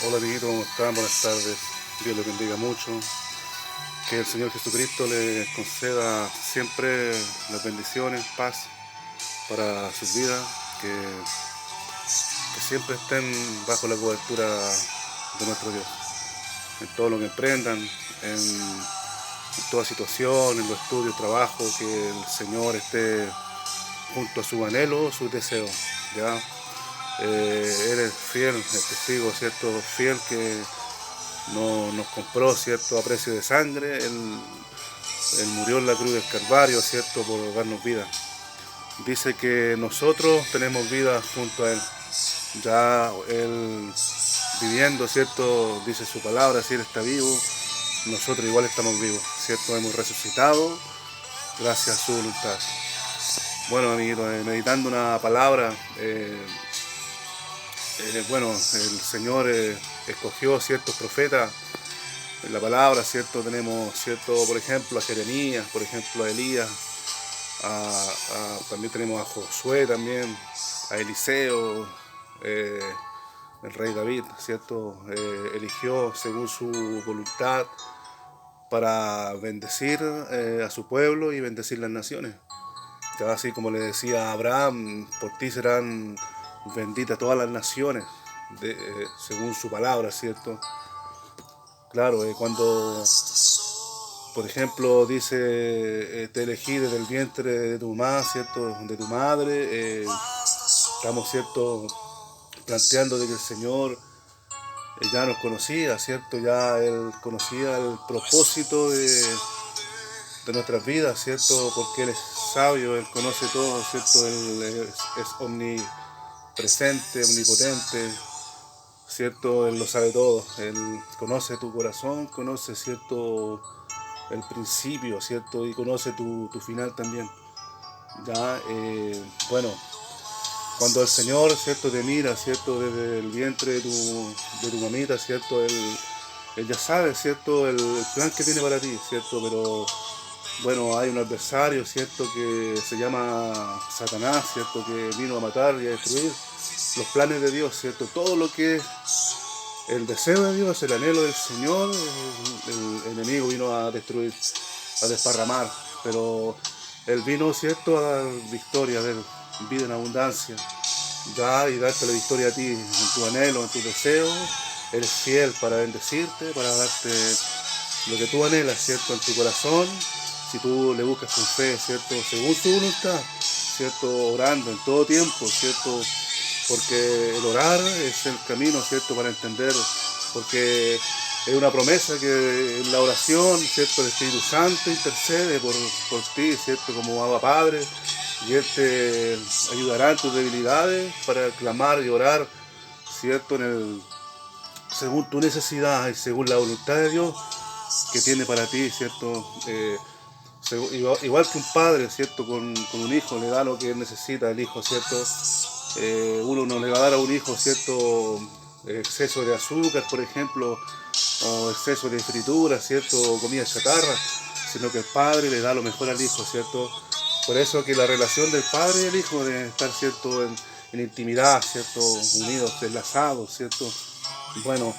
Hola amiguitos, ¿cómo están? Buenas tardes. Dios les bendiga mucho. Que el Señor Jesucristo les conceda siempre las bendiciones, paz para sus vidas. Que siempre estén bajo la cobertura de nuestro Dios. En todo lo que emprendan, en toda situación, en los estudios, trabajo, que el Señor esté junto a su anhelo, sus deseos. ¿Ya? Él es fiel, el testigo, ¿cierto? Fiel que nos compró, ¿cierto? A precio de sangre. Él murió en la cruz del Calvario, ¿cierto? Por darnos vida. Dice que nosotros tenemos vida junto a Él. Ya Él viviendo, ¿cierto? Dice su palabra, si Él está vivo, nosotros igual estamos vivos, ¿cierto? Hemos resucitado gracias a su voluntad. Bueno, amiguitos, meditando una palabra, bueno, el Señor escogió ciertos profetas en la palabra, ¿cierto? Tenemos, ¿cierto? Por ejemplo, a Jeremías, por ejemplo, a Elías, también tenemos a Josué, también, a Eliseo, eh, el rey David, ¿cierto? Eligió según su voluntad para bendecir a su pueblo y bendecir las naciones. Ya así como le decía a Abraham, por ti serán benditas todas las naciones, según su palabra, ¿cierto? Claro, cuando, por ejemplo, dice, te elegí desde el vientre de tu mamá, ¿cierto? De tu madre, estamos, ¿cierto? Planteando de que el Señor ya nos conocía, ¿cierto? Ya Él conocía el propósito de nuestras vidas, ¿cierto? Porque Él es sabio, Él conoce todo, ¿cierto? Él es omnipresente, omnipotente, ¿cierto? Él lo sabe todo. Él conoce tu corazón, conoce, ¿cierto? El principio, ¿cierto? Y conoce tu final también. Ya, bueno, cuando el Señor, ¿cierto? Te mira, ¿cierto? Desde el vientre de tu mamita, ¿cierto? Él ya sabe, ¿cierto? El plan que tiene para ti, ¿cierto? Pero bueno, hay un adversario, ¿cierto? Que se llama Satanás, ¿cierto? Que vino a matar y a destruir los planes de Dios, ¿cierto? Todo lo que es el deseo de Dios, el anhelo del Señor, el enemigo vino a destruir, a desparramar. Pero Él vino, ¿cierto? A dar victoria, a dar vida en abundancia. Da y darte la victoria a ti, en tu anhelo, en tu deseo. Eres fiel para bendecirte, para darte lo que tú anhelas, ¿cierto? En tu corazón, si tú le buscas con fe, ¿cierto? Según su voluntad, ¿cierto? Orando en todo tiempo, ¿cierto? Porque el orar es el camino, ¿cierto? Para entender, porque es una promesa que en la oración, ¿cierto? El Espíritu Santo intercede por ti, ¿cierto? Como Abba Padre, y Él te ayudará en tus debilidades para clamar y orar, ¿cierto? Según tu necesidad y según la voluntad de Dios que tiene para ti, ¿cierto? Igual que un padre, ¿cierto? Con un hijo le da lo que él necesita, el hijo, ¿cierto? Uno no le va a dar a un hijo, ¿cierto? Exceso de azúcar, por ejemplo, o exceso de fritura, ¿cierto? O comida chatarra, sino que el padre le da lo mejor al hijo, ¿cierto? Por eso que la relación del padre y el hijo debe estar, ¿cierto? En intimidad, ¿cierto? Unidos, enlazados, ¿cierto? Bueno,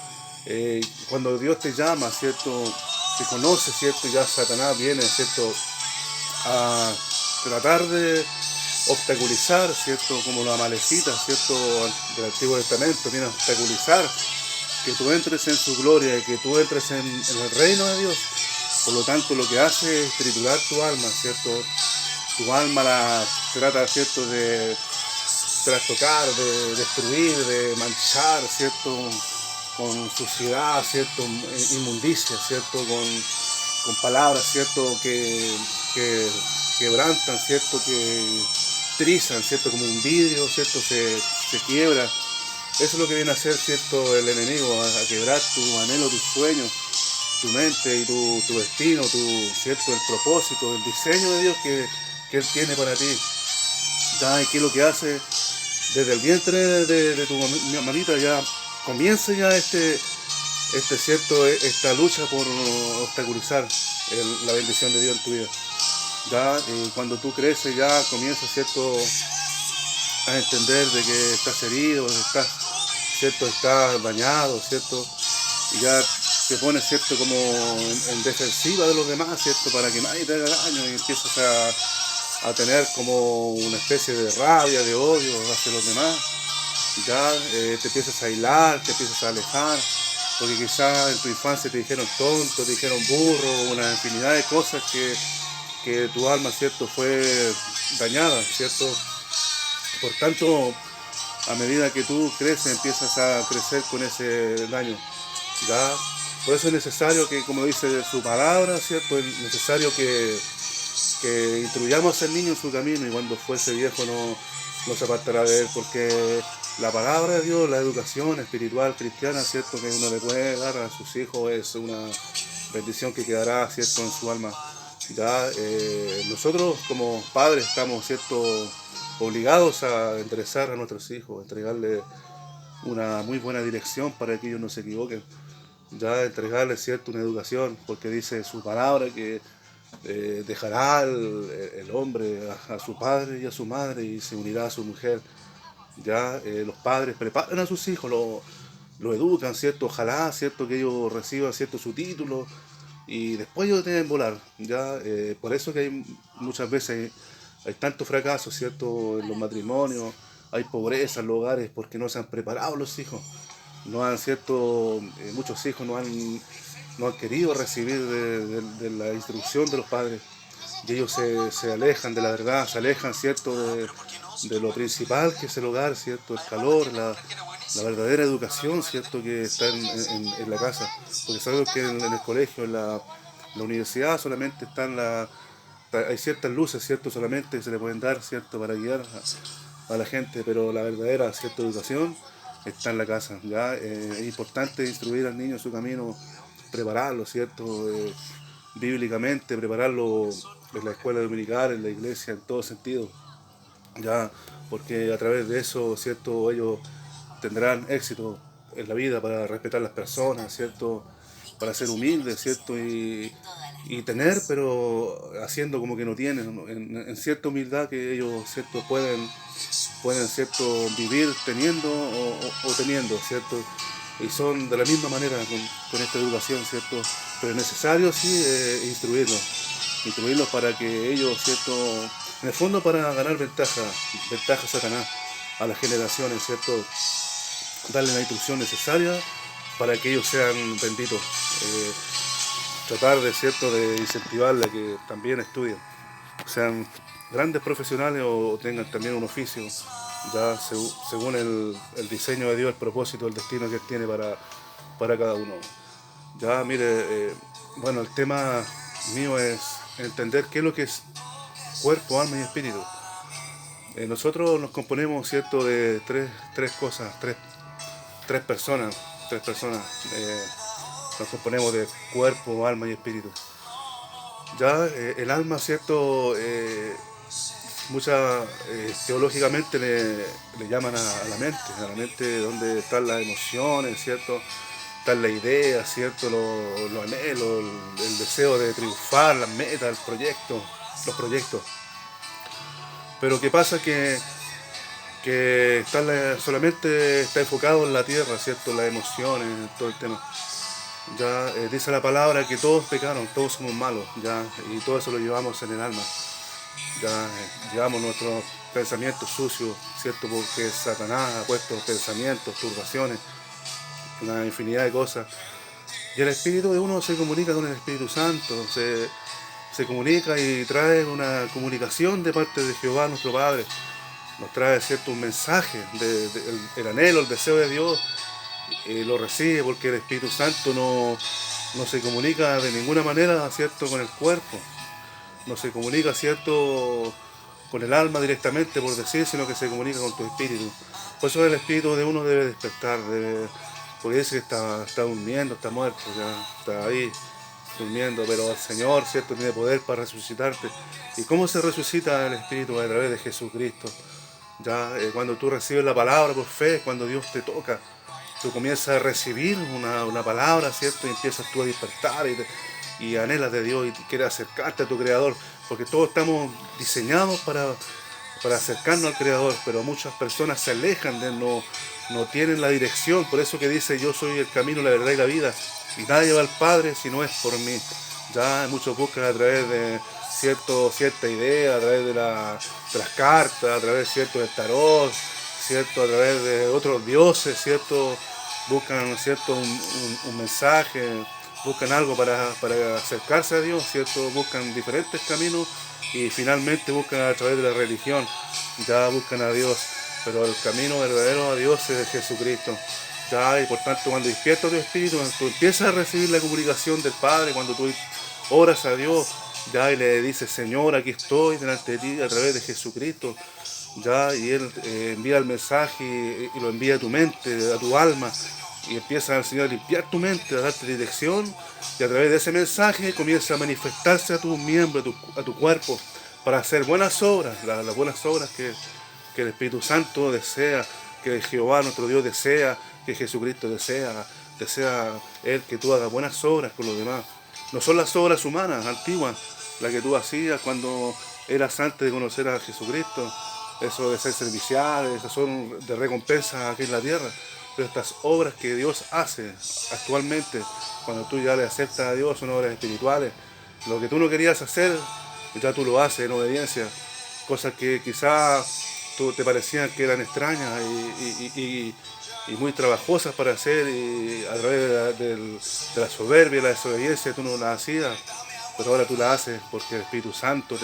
cuando Dios te llama, ¿cierto? Te conoce, ¿cierto? Ya Satanás viene, ¿cierto? A tratar de obstaculizar, ¿cierto? Como los amalecitas, ¿cierto? Del Antiguo Testamento, viene a obstaculizar que tú entres en su gloria y que tú entres en el reino de Dios. Por lo tanto, lo que hace es triturar tu alma, ¿cierto? Tu alma la trata, ¿cierto? De trastocar, de destruir, de manchar, ¿cierto? Con suciedad, ¿cierto? Inmundicia, ¿cierto? Con palabras, ¿cierto? Que quebrantan, ¿cierto? Que trizan, ¿cierto? Como un vidrio, ¿cierto? Se quiebra. Eso es lo que viene a hacer, ¿cierto? El enemigo, a quebrar tu anhelo, tus sueños, tu mente y tu destino, ¿cierto? El propósito, el diseño de Dios que Él tiene para ti. ¿Ya? ¿Y qué es lo que hace? Desde el vientre de tu mamita ya comienza ya ¿cierto? Esta lucha por obstaculizar la bendición de Dios en tu vida. Ya cuando tú creces ya comienzas, ¿cierto? A entender de que estás herido, estás ¿cierto? Está dañado, ¿cierto? Y ya te pones, ¿cierto? Como en defensiva de los demás, ¿cierto? Para que nadie te haga daño y empiezas a tener como una especie de rabia, de odio hacia los demás. Ya te empiezas a aislar, te empiezas a alejar, porque quizás en tu infancia te dijeron tonto, te dijeron burro, una infinidad de cosas que tu alma, ¿cierto? Fue dañada, ¿cierto? Por tanto, a medida que tú creces, empiezas a crecer con ese daño. ¿Ya? Por eso es necesario que, como dice su palabra, ¿cierto? Es necesario que instruyamos al niño en su camino y cuando fuese viejo no se apartará de él, porque la palabra de Dios, la educación espiritual cristiana, ¿cierto? Que uno le puede dar a sus hijos es una bendición que quedará, ¿cierto? En su alma. Ya nosotros como padres estamos, ¿cierto? Obligados a enderezar a nuestros hijos, entregarles una muy buena dirección para que ellos no se equivoquen, ya entregarles, ¿cierto? Una educación, porque dice su palabra que dejará el hombre a su padre y a su madre y se unirá a su mujer. Ya los padres preparan a sus hijos, lo educan, ¿cierto? Ojalá, ¿cierto? Que ellos reciban, ¿cierto? Su título y después ellos deben volar. Ya por eso que hay muchas veces hay tanto fracaso, ¿cierto? En los matrimonios, hay pobreza en los hogares porque no se han preparado los hijos. No han, ¿cierto? Muchos hijos no han querido recibir de la instrucción de los padres y ellos se alejan de la verdad, se alejan, ¿cierto? De lo principal que es el hogar, ¿cierto? El calor, la verdadera educación, ¿cierto? Que está en la casa. Porque sabemos que en el colegio, la universidad solamente hay ciertas luces, ¿cierto? Solamente se le pueden dar, ¿cierto? Para guiar a la gente, pero la verdadera, ¿cierto? Educación está en la casa, ¿ya? Es importante instruir al niño en su camino, prepararlo, ¿cierto? Bíblicamente, prepararlo en la escuela dominical, en la iglesia, en todo sentido, ya, porque a través de eso, ¿cierto? Ellos tendrán éxito en la vida para respetar a las personas, ¿cierto? Para ser humildes, ¿cierto? Y tener, pero haciendo como que no tienen, ¿no? En cierta humildad que ellos, ¿cierto? Pueden, ¿cierto? Vivir teniendo o teniendo, ¿cierto? Y son de la misma manera con esta educación, ¿cierto? Pero es necesario, sí, instruirlos para que ellos, ¿cierto? En el fondo para ganar ventaja a Satanás, a las generaciones, ¿cierto? Darle la instrucción necesaria para que ellos sean benditos. Eh, Tratar de, ¿cierto? De incentivarle a que también estudien, sean grandes profesionales o tengan también un oficio, ya según el diseño de Dios, el propósito, el destino que Él tiene para cada uno. Ya, mire, bueno, el tema mío es entender qué es lo que es cuerpo, alma y espíritu. Nosotros nos componemos, ¿cierto?, de tres cosas, tres personas, tres personas. Nos componemos de cuerpo, alma y espíritu. Ya el alma, ¿cierto? Muchas teológicamente le llaman a la mente donde están las emociones, ¿cierto? Están las ideas, ¿cierto? Los anhelos, el deseo de triunfar, las metas, los proyectos. Pero ¿qué pasa? Que solamente está enfocado en la tierra, ¿cierto? Las emociones, todo el tema. Ya dice la palabra que todos pecaron, todos somos malos, ya, y todo eso lo llevamos en el alma. Ya llevamos nuestros pensamientos sucios, ¿cierto? Porque Satanás ha puesto pensamientos, turbaciones, una infinidad de cosas. Y el espíritu de uno se comunica con el Espíritu Santo, se comunica y trae una comunicación de parte de Jehová, nuestro Padre. Nos trae, ¿cierto? Un mensaje, el anhelo, el deseo de Dios, lo recibe porque el Espíritu Santo no se comunica de ninguna manera, ¿cierto? Con el cuerpo. No se comunica, ¿cierto?, con el alma directamente, por decir, sino que se comunica con tu espíritu. Por eso el espíritu de uno debe despertar, porque dice que está durmiendo, está muerto, ya está ahí durmiendo, pero el Señor, ¿cierto?, tiene poder para resucitarte. ¿Y cómo se resucita el espíritu? A través de Jesucristo. Ya cuando tú recibes la palabra por fe, cuando Dios te toca, tú comienzas a recibir una palabra, ¿cierto? Y empiezas tú a despertar y anhelas de Dios y quieres acercarte a tu Creador, porque todos estamos diseñados para acercarnos al Creador, pero muchas personas se alejan de Él, no tienen la dirección. Por eso que dice: yo soy el camino, la verdad y la vida, y nadie va al Padre si no es por mí. Ya muchos buscan a través de cierta idea, a través de las cartas, a través de tarot, ¿cierto? A través de otros dioses, ¿cierto? Buscan, ¿cierto? Un mensaje, buscan algo para acercarse a Dios, ¿cierto? Buscan diferentes caminos y finalmente buscan a través de la religión, ya buscan a Dios, pero el camino verdadero a Dios es Jesucristo. Ya, y por tanto, cuando despiertas tu espíritu, cuando tú empiezas a recibir la comunicación del Padre, cuando tú oras a Dios, ya, y le dices: Señor, aquí estoy delante de ti a través de Jesucristo, ya, y Él envía el mensaje y lo envía a tu mente, a tu alma, y empieza el Señor a limpiar tu mente, a darte dirección, y a través de ese mensaje comienza a manifestarse a tus miembros, a tu cuerpo, para hacer buenas obras, las buenas obras que el Espíritu Santo desea, que Jehová nuestro Dios desea, que Jesucristo desea Él que tú hagas buenas obras con los demás. No son las obras humanas, antiguas, las que tú hacías cuando eras antes de conocer a Jesucristo. Eso de ser servicial, esas son de recompensa aquí en la tierra. Pero estas obras que Dios hace actualmente, cuando tú ya le aceptas a Dios, son obras espirituales. Lo que tú no querías hacer, ya tú lo haces en obediencia. Cosas que quizás te parecían que eran extrañas y muy trabajosas para hacer, y a través de la soberbia y la desobediencia tú no las hacías, pero ahora tú las haces porque el Espíritu Santo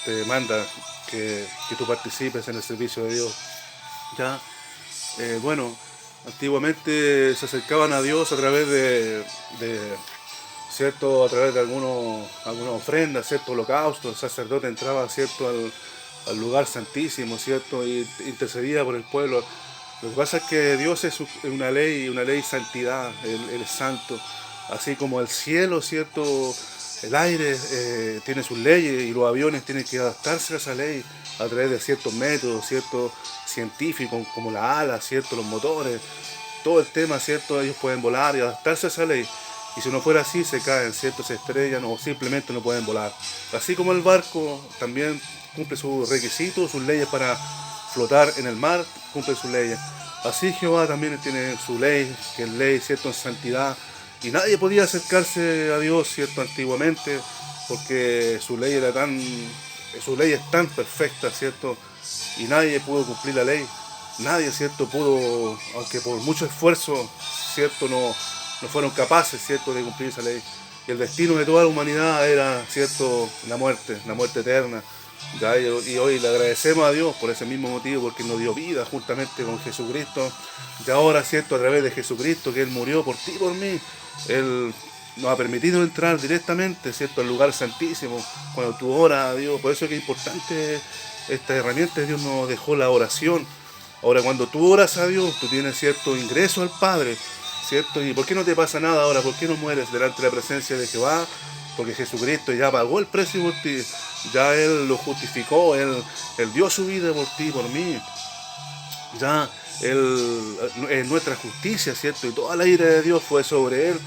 te manda que tú participes en el servicio de Dios. Ya, bueno, antiguamente se acercaban a Dios a través ¿cierto? A través de alguna ofrenda, ¿cierto? Holocausto. El sacerdote entraba, ¿cierto? Al lugar santísimo, ¿cierto? Y intercedía por el pueblo. Lo que pasa es que Dios es una ley santidad, Él es santo. Así como el cielo, ¿cierto? El aire tiene sus leyes, y los aviones tienen que adaptarse a esa ley a través de ciertos métodos, ciertos científicos, como las alas, ¿cierto? Los motores, todo el tema, ¿cierto? Ellos pueden volar y adaptarse a esa ley. Y si no fuera así, se caen, ¿cierto? Se estrellan o simplemente no pueden volar. Así como el barco también cumple sus requisitos, sus leyes para flotar en el mar, cumple sus leyes. Así Jehová también tiene su ley, que es ley, ¿cierto? En santidad. Y nadie podía acercarse a Dios, ¿cierto? Antiguamente, porque su ley es tan perfecta, ¿cierto? Y nadie pudo cumplir la ley. Nadie, ¿cierto? Pudo, aunque por mucho esfuerzo, ¿cierto? No fueron capaces, ¿cierto?, de cumplir esa ley. Y el destino de toda la humanidad era, ¿cierto?, la muerte eterna. ¿Ya? Y hoy le agradecemos a Dios por ese mismo motivo, porque nos dio vida juntamente con Jesucristo. Y ahora, ¿cierto?, a través de Jesucristo, que Él murió por ti y por mí, Él nos ha permitido entrar directamente, ¿cierto?, al lugar santísimo, cuando tú oras a Dios. Por eso es que es importante esta herramienta. Dios nos dejó la oración. Ahora, cuando tú oras a Dios, tú tienes cierto ingreso al Padre, ¿cierto? ¿Y por qué no te pasa nada ahora? ¿Por qué no mueres delante de la presencia de Jehová? Porque Jesucristo ya pagó el precio por ti, ya Él lo justificó, Él dio su vida por ti, por mí. Ya Él es nuestra justicia, ¿cierto? Y toda la ira de Dios fue sobre Él.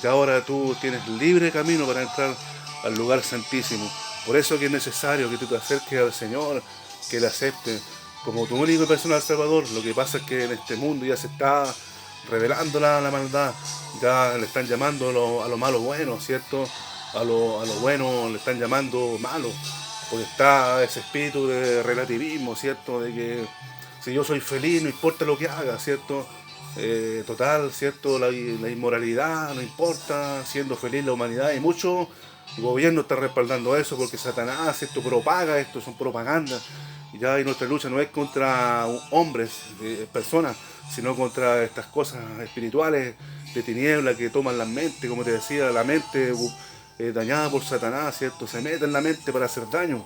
Y ahora tú tienes libre camino para entrar al lugar santísimo. Por eso que es necesario que tú te acerques al Señor, que le aceptes como tu único y personal Salvador. Lo que pasa es que en este mundo ya se está revelando la maldad, ya le están llamando a lo malo bueno, ¿cierto? A lo bueno le están llamando malo, porque está ese espíritu de relativismo, ¿cierto? De que si yo soy feliz, no importa lo que haga, ¿cierto? Total, ¿cierto? La inmoralidad, no importa, siendo feliz la humanidad, y muchos gobiernos están respaldando eso, porque Satanás, esto propaga, esto son propaganda. Y nuestra lucha no es contra hombres, personas, sino contra estas cosas espirituales de tiniebla que toman la mente, como te decía, la mente dañada por Satanás, ¿cierto? Se mete en la mente para hacer daño,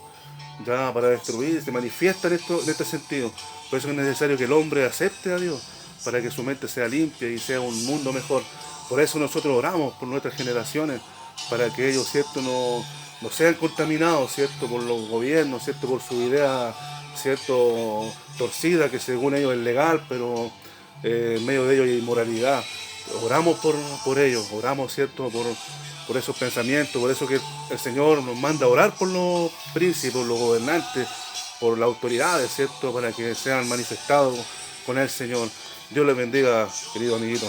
ya para destruir, se manifiesta en este sentido. Por eso es necesario que el hombre acepte a Dios, para que su mente sea limpia y sea un mundo mejor. Por eso nosotros oramos por nuestras generaciones, para que ellos, ¿cierto?, no sean contaminados, ¿cierto?, por los gobiernos, ¿cierto?, por su idea, ¿cierto?, torcida, que según ellos es legal, pero en medio de ellos hay inmoralidad. Oramos por ellos, oramos, ¿cierto?, por esos pensamientos. Por eso que el Señor nos manda a orar por los príncipes, por los gobernantes, por las autoridades, ¿cierto? Para que sean manifestados con el Señor. Dios les bendiga, querido amiguito.